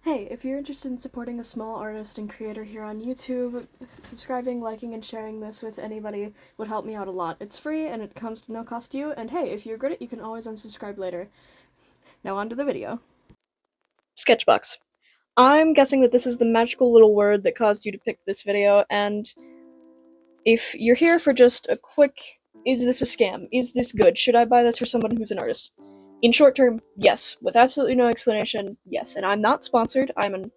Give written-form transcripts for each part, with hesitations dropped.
Hey, if you're interested in supporting a small artist and creator here on YouTube, subscribing, liking, and sharing this with anybody would help me out a lot. It's free and it comes to no cost to you, and hey, if you regret it, you can always unsubscribe later. Now on to the video. Sketchbox. I'm guessing that this is the magical little word that caused you to pick this video, and if you're here for just a quick, is this a scam? Is this good? Should I buy this for someone who's an artist? In short term, yes. With absolutely no explanation, yes. And I'm not sponsored. I'm a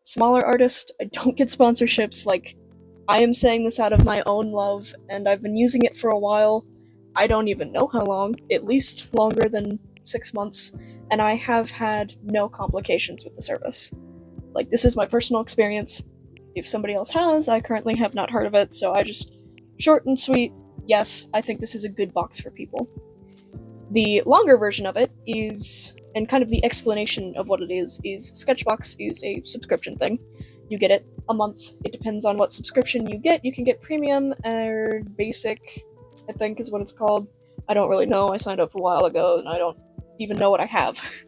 smaller artist. I don't get sponsorships. Like, I am saying this out of my own love, and I've been using it for a while. I don't even know how long. At least longer than 6 months. And I have had no complications with the service. Like, this is my personal experience. If somebody else has, I currently have not heard of it, so I just, short and sweet, yes, I think this is a good box for people. The longer version of it is, and kind of the explanation of what it is Sketchbox is a subscription thing. You get it a month. It depends on what subscription you get. You can get premium or basic, I think is what it's called. I don't really know. I signed up a while ago, and I don't even know what I have.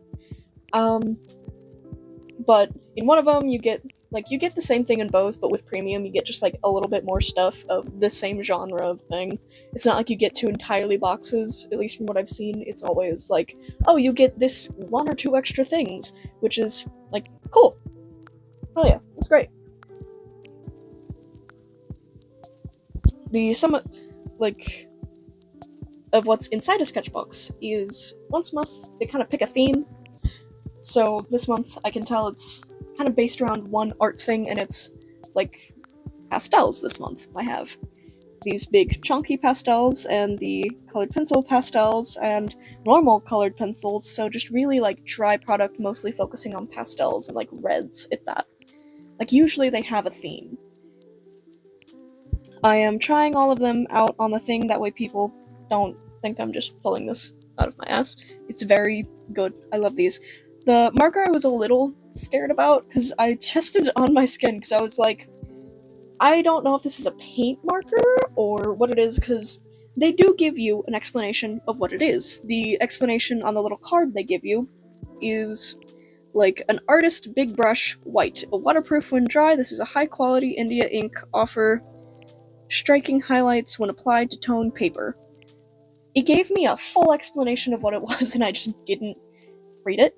But in one of them, you get the same thing in both, but with premium, you get just like a little bit more stuff of the same genre of thing. It's not like you get two entirely boxes, at least from what I've seen. It's always like, oh, you get this one or two extra things, which is like, cool. Oh yeah, it's great. The sum of what's inside a sketchbox is once a month they kind of pick a theme. So this month I can tell it's kind of based around one art thing, and it's like pastels this month. I have these big chunky pastels and the colored pencil pastels and normal colored pencils, so just really like dry product, mostly focusing on pastels and like reds at that. Like usually they have a theme. I am trying all of them out on the thing, that way people don't think I'm just pulling this out of my ass. It's very good. I love these. The marker I was a little scared about, because I tested it on my skin, because I was like, I don't know if this is a paint marker or what it is, because they do give you an explanation of what it is. The explanation on the little card they give you is like an artist big brush white, a waterproof when dry. This is a high quality India ink, offer striking highlights when applied to toned paper. It gave me a full explanation of what it was, and I just didn't read it.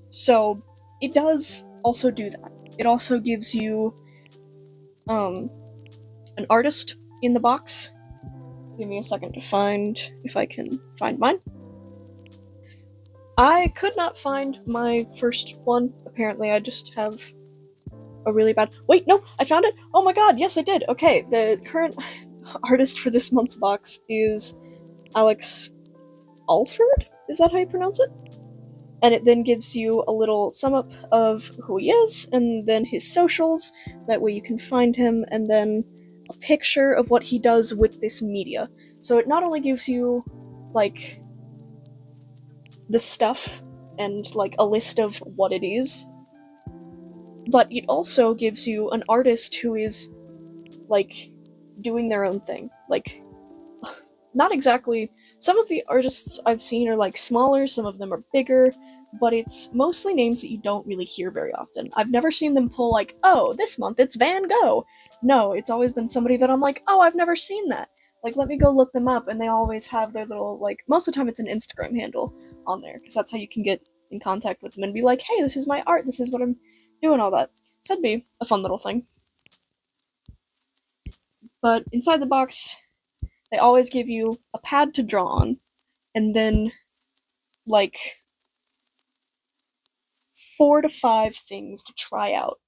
So it does also do that. It also gives you an artist in the box. Give me a second to find, if I can find mine. I could not find my first one. Apparently I just have a really bad... Wait, no, I found it! Oh my god, yes I did! Okay, the current artist for this month's box is Alex Alford? Is that how you pronounce it? And it then gives you a little sum up of who he is, and then his socials, that way you can find him, and then a picture of what he does with this media. So it not only gives you, like, the stuff, and, like, a list of what it is, but it also gives you an artist who is, like, doing their own thing. Like, not exactly... Some of the artists I've seen are, like, smaller, some of them are bigger, but it's mostly names that you don't really hear very often. I've never seen them pull, like, oh, this month it's Van Gogh! No, it's always been somebody that I'm like, oh, I've never seen that! Like, let me go look them up, and they always have their little, like, most of the time it's an Instagram handle on there, because that's how you can get in contact with them and be like, hey, this is my art, this is what I'm doing, all that. So that'd be a fun little thing. But inside the box, they always give you a pad to draw on, and then, like, 4 to 5 things to try out.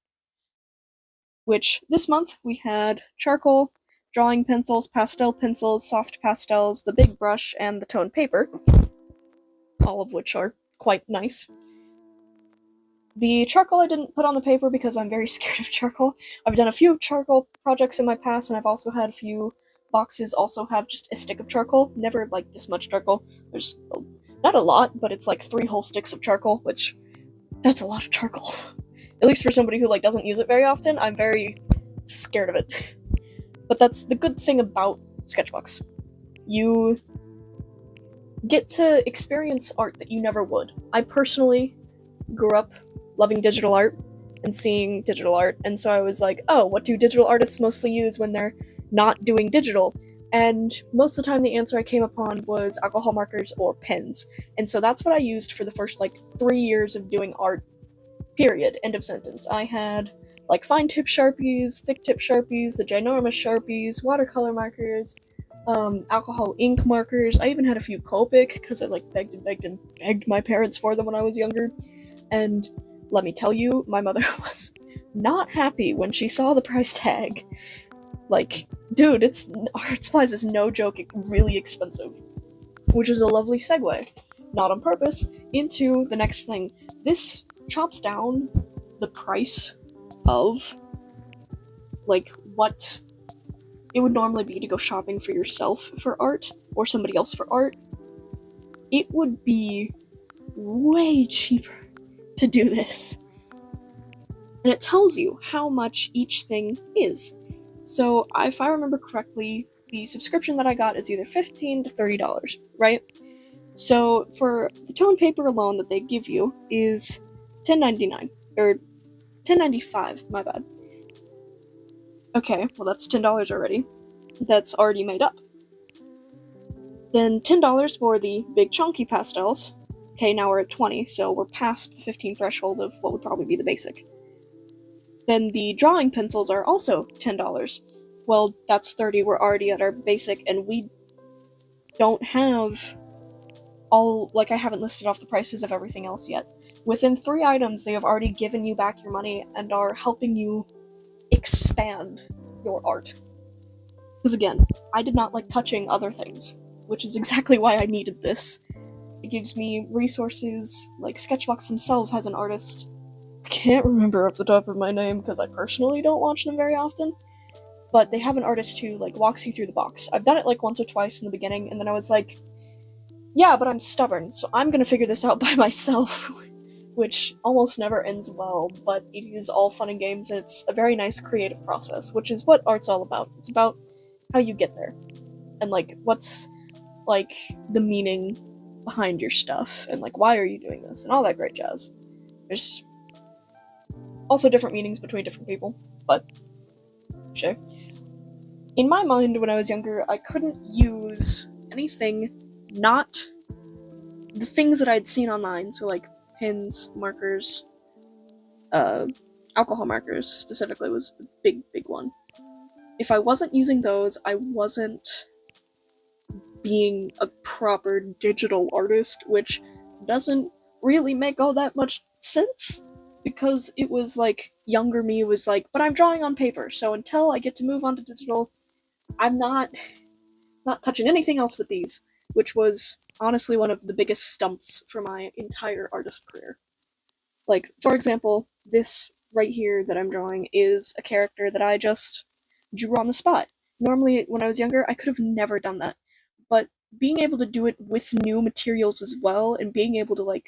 Which, this month, we had charcoal, drawing pencils, pastel pencils, soft pastels, the big brush, and the toned paper. All of which are quite nice. The charcoal I didn't put on the paper because I'm very scared of charcoal. I've done a few charcoal projects in my past, and I've also had a few boxes also have just a stick of charcoal. Never, like, this much charcoal. There's not a lot, but it's like 3 whole sticks of charcoal, which, that's a lot of charcoal. At least for somebody who, like, doesn't use it very often, I'm very scared of it. But that's the good thing about Sketchbox. You get to experience art that you never would. I personally grew up loving digital art and seeing digital art, and so I was like, oh, what do digital artists mostly use when they're not doing digital? And most of the time the answer I came upon was alcohol markers or pens. And so that's what I used for the first 3 years of doing art, period, end of sentence. I had fine tip Sharpies, thick tip Sharpies, the ginormous Sharpies, watercolor markers, alcohol ink markers. I even had a few Copic because I begged my parents for them when I was younger. And let me tell you, my mother was not happy when she saw the price tag. Dude, art supplies is no joke, really expensive. Which is a lovely segue, not on purpose, into the next thing. This chops down the price of what it would normally be to go shopping for yourself for art or somebody else for art. It would be way cheaper to do this. And it tells you how much each thing is. So, if I remember correctly, the subscription that I got is either $15 to $30, right? So, for the tone paper alone that they give you is $10.99, or $10.95, my bad. Okay, well that's $10 already. That's already made up. Then $10 for the big chunky pastels. Okay, now we're at 20, so we're past the 15 threshold of what would probably be the basic. Then the drawing pencils are also $10. Well, that's 30, we're already at our basic, and we don't have I haven't listed off the prices of everything else yet. Within 3 items, they have already given you back your money and are helping you expand your art. Because again, I did not like touching other things, which is exactly why I needed this. It gives me resources, Sketchbox himself has an artist. I can't remember off the top of my name because I personally don't watch them very often, but they have an artist who walks you through the box. I've done it once or twice in the beginning, and then I was like, yeah, but I'm stubborn, so I'm gonna figure this out by myself, which almost never ends well, but it is all fun and games, and it's a very nice creative process, which is what art's all about. It's about how you get there, and what's the meaning behind your stuff, and why are you doing this, and all that great jazz. There's also different meanings between different people, but sure. In my mind, when I was younger, I couldn't use anything not the things that I'd seen online, so pens, markers, alcohol markers specifically was the big one. If I wasn't using those, I wasn't being a proper digital artist, which doesn't really make all that much sense, because it was younger me was but I'm drawing on paper, so until I get to move on to digital, I'm not touching anything else with these, which was honestly one of the biggest stumps for my entire artist career. For example, this right here that I'm drawing is a character that I just drew on the spot. Normally, when I was younger, I could have never done that. But being able to do it with new materials as well, and being able to,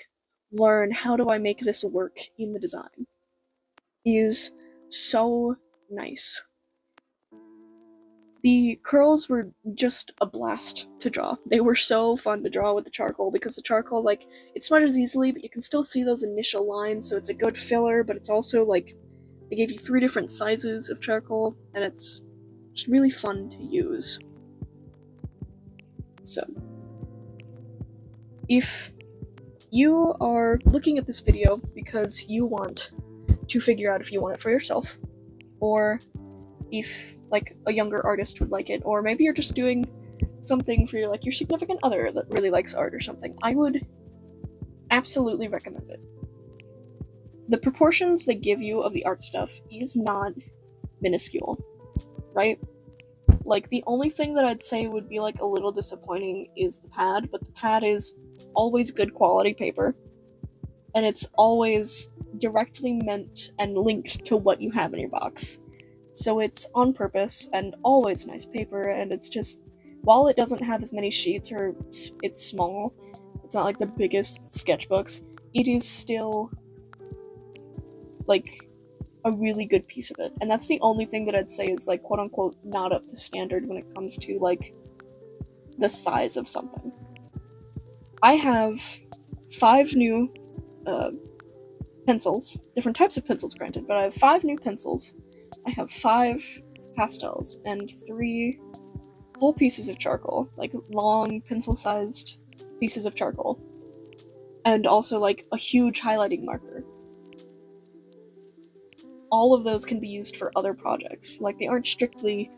learn how do I make this work in the design, is so nice. The curls were just a blast to draw. They were so fun to draw with the charcoal, because the charcoal, it smudges easily, but you can still see those initial lines, so it's a good filler, but it's also, they gave you 3 different sizes of charcoal, and it's just really fun to use. So, if you are looking at this video because you want to figure out if you want it for yourself, or if a younger artist would like it, or maybe you're just doing something for your significant other that really likes art or something, I would absolutely recommend it. The proportions they give you of the art stuff is not minuscule, right? The only thing that I'd say would be a little disappointing is the pad, but the pad is always good quality paper, and it's always directly meant and linked to what you have in your box. So it's on purpose and always nice paper, and it's just, while it doesn't have as many sheets, or it's small, it's not the biggest sketchbooks, it is still a really good piece of it. And that's the only thing that I'd say is quote unquote not up to standard when it comes to the size of something. I have 5 new pencils, different types of pencils granted, but I have 5 new pencils, I have 5 pastels, and 3 whole pieces of charcoal, like long pencil-sized pieces of charcoal, and also like a huge highlighting marker. All of those can be used for other projects. Like, they aren't strictly,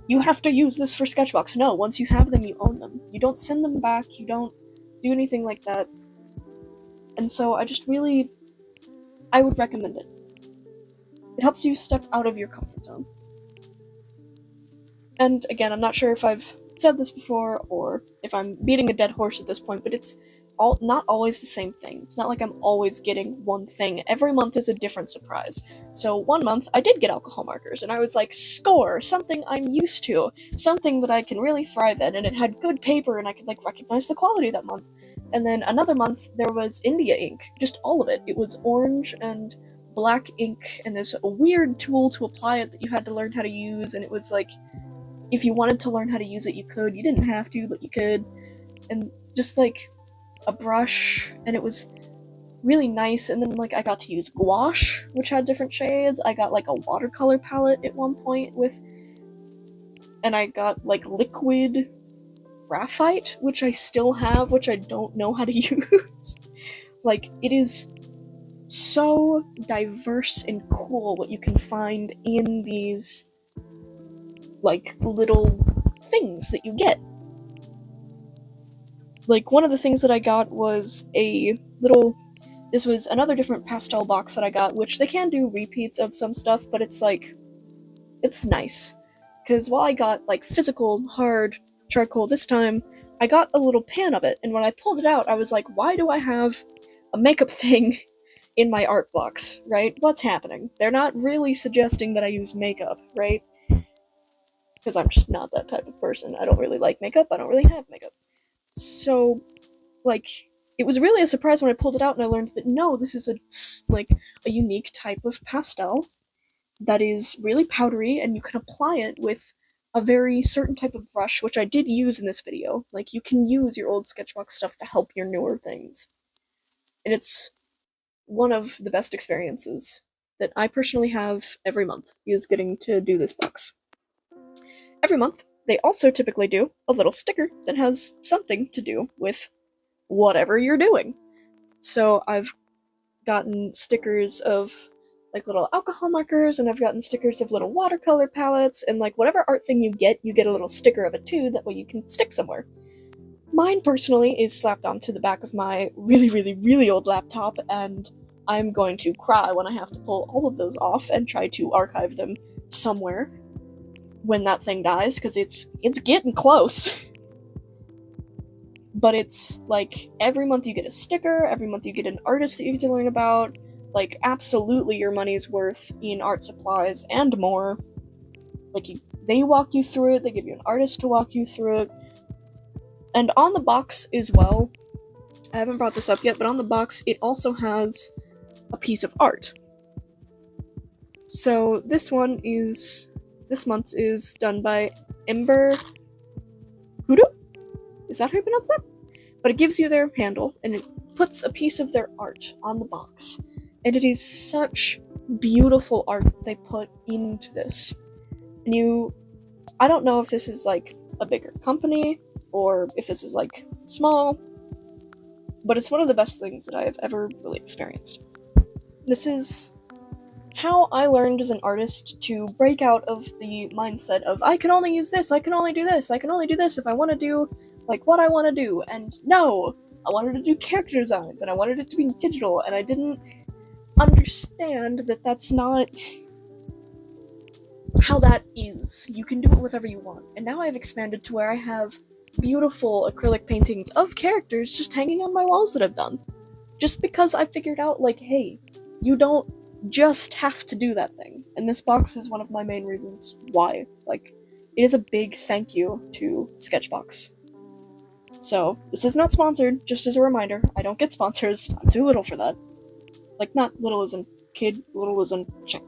you have to use this for Sketchbox. No, once you have them, you own them. You don't send them back, you don't do anything like that. And so I would recommend it. It helps you step out of your comfort zone. And again, I'm not sure if I've said this before or if I'm beating a dead horse at this point, but it's not always the same thing. It's not like I'm always getting one thing. Every month is a different surprise. So one month I did get alcohol markers, and I was like, score! Something I'm used to, something that I can really thrive in, and it had good paper, and I could like recognize the quality that month. And then another month there was India ink, just all of it. It was orange and black ink, and there's a weird tool to apply it that you had to learn how to use, and it was like, if you wanted to learn how to use it, you could. You didn't have to, but you could. And just like a brush, and it was really nice. And then like I got to use gouache, which had different shades. I got like a watercolor palette at one point and I got like liquid graphite, which I still have, which I don't know how to use. Like, it is so diverse and cool what you can find in these like little things that you get. Like, one of the things that I got was this was another different pastel box that I got, which they can do repeats of some stuff, but it's like, it's nice. Because while I got like physical, hard charcoal this time, I got a little pan of it, and when I pulled it out, I was like, why do I have a makeup thing in my art blocks, right? What's happening? They're not really suggesting that I use makeup, right? Because I'm just not that type of person. I don't really like makeup, I don't really have makeup. So, like, it was really a surprise when I pulled it out and I learned that no, this is a unique type of pastel that is really powdery, and you can apply it with a very certain type of brush, which I did use in this video. Like, you can use your old Sketchbox stuff to help your newer things. And it's one of the best experiences that I personally have every month, is getting to do this box. Every month, they also typically do a little sticker that has something to do with whatever you're doing. So I've gotten stickers of like little alcohol markers, and I've gotten stickers of little watercolor palettes, and like whatever art thing you get a little sticker of it too, that way you can stick somewhere. Mine personally is slapped onto the back of my really, really, really old laptop, and I'm going to cry when I have to pull all of those off and try to archive them somewhere when that thing dies, because it's getting close. But it's like, every month you get a sticker, every month you get an artist that you get to learn about, like, absolutely your money's worth in art supplies and more. Like, they walk you through it, they give you an artist to walk you through it. And on the box as well, I haven't brought this up yet, but on the box it also has a piece of art. So this month's is done by Ember Kudo? Is that how you pronounce that? But it gives you their handle, and it puts a piece of their art on the box. And it is such beautiful art they put into this. And I don't know if this is like a bigger company, or if this is like small, but it's one of the best things that I have ever really experienced. This is how I learned as an artist to break out of the mindset of, I can only use this, I can only do this, I can only do this if I want to do like what I want to do. And no, I wanted to do character designs, and I wanted it to be digital, and I didn't understand that that's not how that is. You can do it whatever you want. And now I've expanded to where I have beautiful acrylic paintings of characters just hanging on my walls that I've done. Just because I figured out, like, hey, you don't just have to do that thing. And this box is one of my main reasons why. Like, it is a big thank you to Sketchbox. So, this is not sponsored, just as a reminder. I don't get sponsors. I'm too little for that. Like, not little as in kid, little as in chick.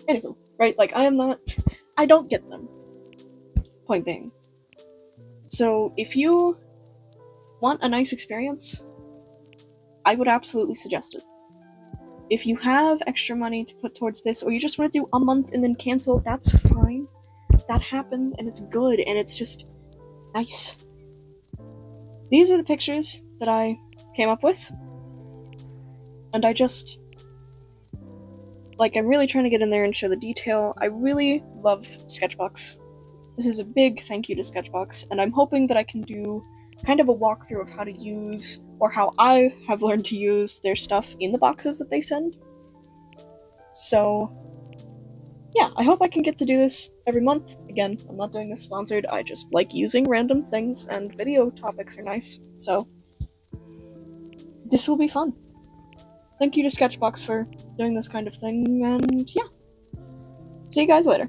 Anywho, right? Like, I don't get them. Point being. So, if you want a nice experience, I would absolutely suggest it. if you have extra money to put towards this, or you just want to do a month and then cancel, that's fine. That happens, and it's good, and it's just nice. These are the pictures that I came up with, and I just, I'm really trying to get in there and show the detail. I really love Sketchbox. This is a big thank you to Sketchbox, and I'm hoping that I can do kind of a walkthrough of how to use, or how I have learned to use, their stuff in the boxes that they send. So, yeah, I hope I can get to do this every month. Again, I'm not doing this sponsored, I just like using random things, and video topics are nice, so this will be fun. Thank you to Sketchbox for doing this kind of thing, and yeah. See you guys later.